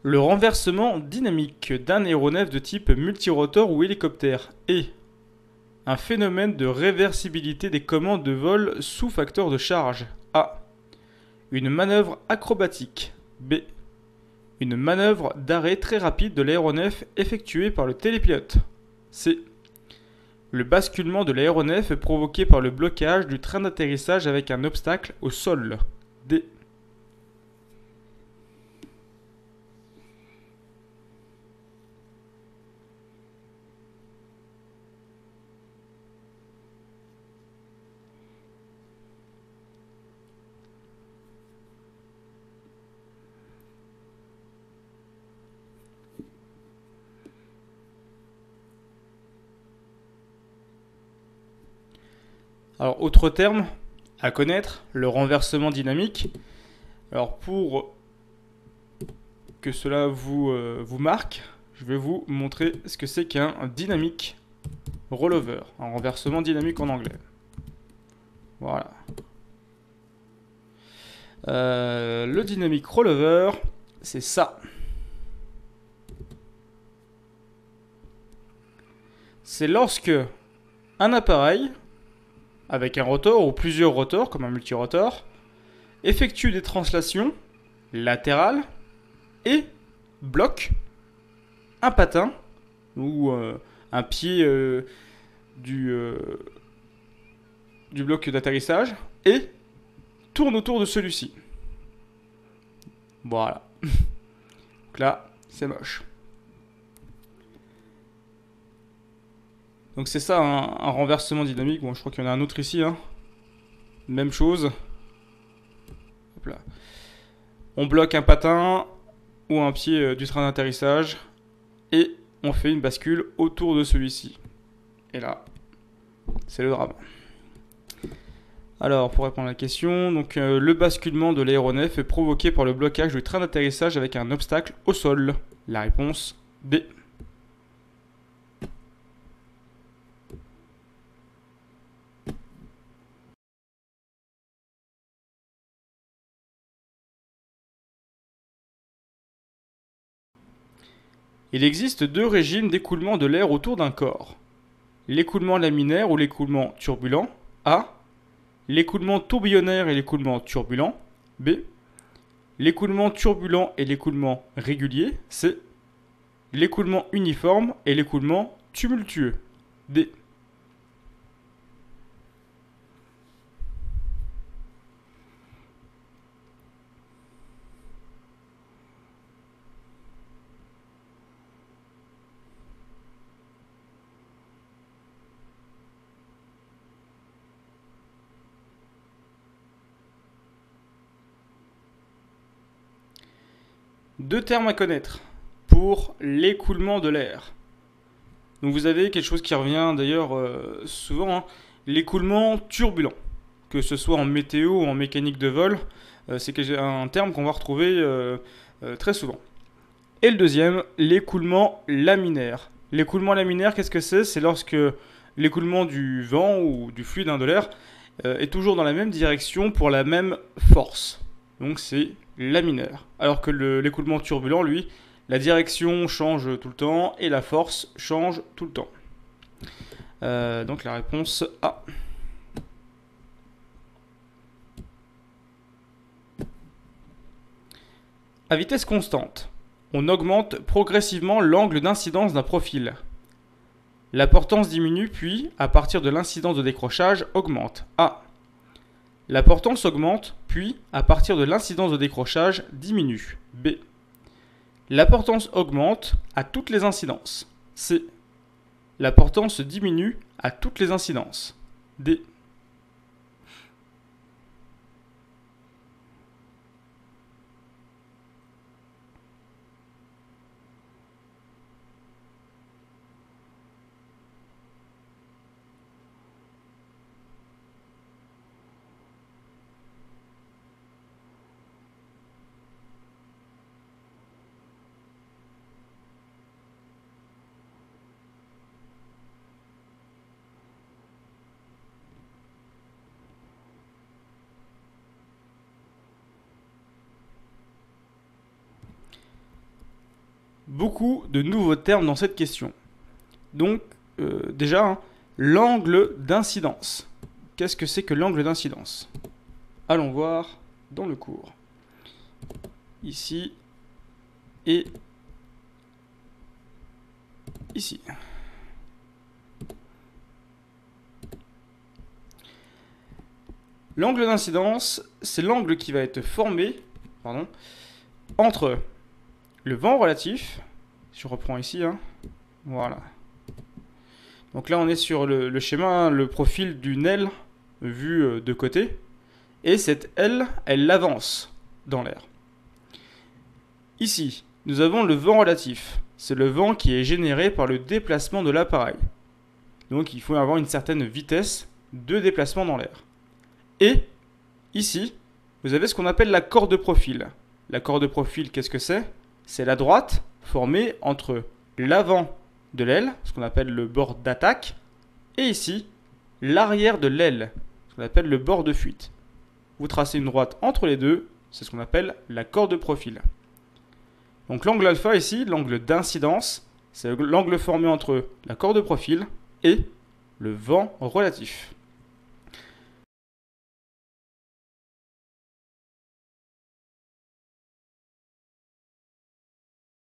Le renversement dynamique d'un aéronef de type multirotor ou hélicoptère est un phénomène de réversibilité des commandes de vol sous facteur de charge. A. Une manœuvre acrobatique. B. Une manœuvre d'arrêt très rapide de l'aéronef effectuée par le télépilote. C. Le basculement de l'aéronef est provoqué par le blocage du train d'atterrissage avec un obstacle au sol. D. Alors, autre terme à connaître, le renversement dynamique. Alors, pour que cela vous marque, je vais vous montrer ce que c'est qu'un dynamic rollover, un renversement dynamique en anglais. Voilà. Le dynamic rollover, c'est ça. C'est lorsque un appareil, avec un rotor ou plusieurs rotors, comme un multirotor, effectue des translations latérales et bloque un patin ou un pied du bloc d'atterrissage et tourne autour de celui-ci. Voilà. Donc là, c'est moche. Donc c'est ça un renversement dynamique. Bon, je crois qu'il y en a un autre ici. Hein. Même chose. Hop là. On bloque un patin ou un pied du train d'atterrissage et on fait une bascule autour de celui-ci. Et là, c'est le drame. Alors, pour répondre à la question, donc, le basculement de l'aéronef est provoqué par le blocage du train d'atterrissage avec un obstacle au sol. La réponse B. Il existe deux régimes d'écoulement de l'air autour d'un corps. L'écoulement laminaire ou l'écoulement turbulent. A. L'écoulement tourbillonnaire et l'écoulement turbulent. B. L'écoulement turbulent et l'écoulement régulier. C. L'écoulement uniforme et l'écoulement tumultueux. D. Deux termes à connaître pour l'écoulement de l'air. Donc vous avez quelque chose qui revient d'ailleurs souvent, hein, l'écoulement turbulent. Que ce soit en météo ou en mécanique de vol, c'est un terme qu'on va retrouver très souvent. Et le deuxième, l'écoulement laminaire. L'écoulement laminaire, qu'est-ce que c'est? C'est lorsque l'écoulement du vent ou du fluide de l'air est toujours dans la même direction pour la même force. Donc c'est laminaire. Alors que l'écoulement turbulent, lui, la direction change tout le temps et la force change tout le temps. Donc la réponse A. À vitesse constante, on augmente progressivement l'angle d'incidence d'un profil. La portance diminue puis, à partir de l'incidence de décrochage, augmente. A. La portance augmente puis, à partir de l'incidence de décrochage, diminue. B. La portance augmente à toutes les incidences. C. La portance diminue à toutes les incidences. D. beaucoup de nouveaux termes dans cette question. Donc, déjà, hein, l'angle d'incidence. Qu'est-ce que c'est que l'angle d'incidence? Allons voir dans le cours. Ici et ici. L'angle d'incidence, c'est l'angle qui va être formé entre le vent relatif, si je reprends ici, hein, voilà. Donc là on est sur le schéma, hein, le profil d'une aile vue de côté, et cette aile, elle avance dans l'air. Ici, nous avons le vent relatif, c'est le vent qui est généré par le déplacement de l'appareil. Donc il faut avoir une certaine vitesse de déplacement dans l'air. Et ici, vous avez ce qu'on appelle la corde de profil. La corde de profil, qu'est-ce que c'est? C'est la droite formée entre l'avant de l'aile, ce qu'on appelle le bord d'attaque, et ici, l'arrière de l'aile, ce qu'on appelle le bord de fuite. Vous tracez une droite entre les deux, c'est ce qu'on appelle la corde de profil. Donc l'angle alpha ici, l'angle d'incidence, c'est l'angle formé entre la corde de profil et le vent relatif.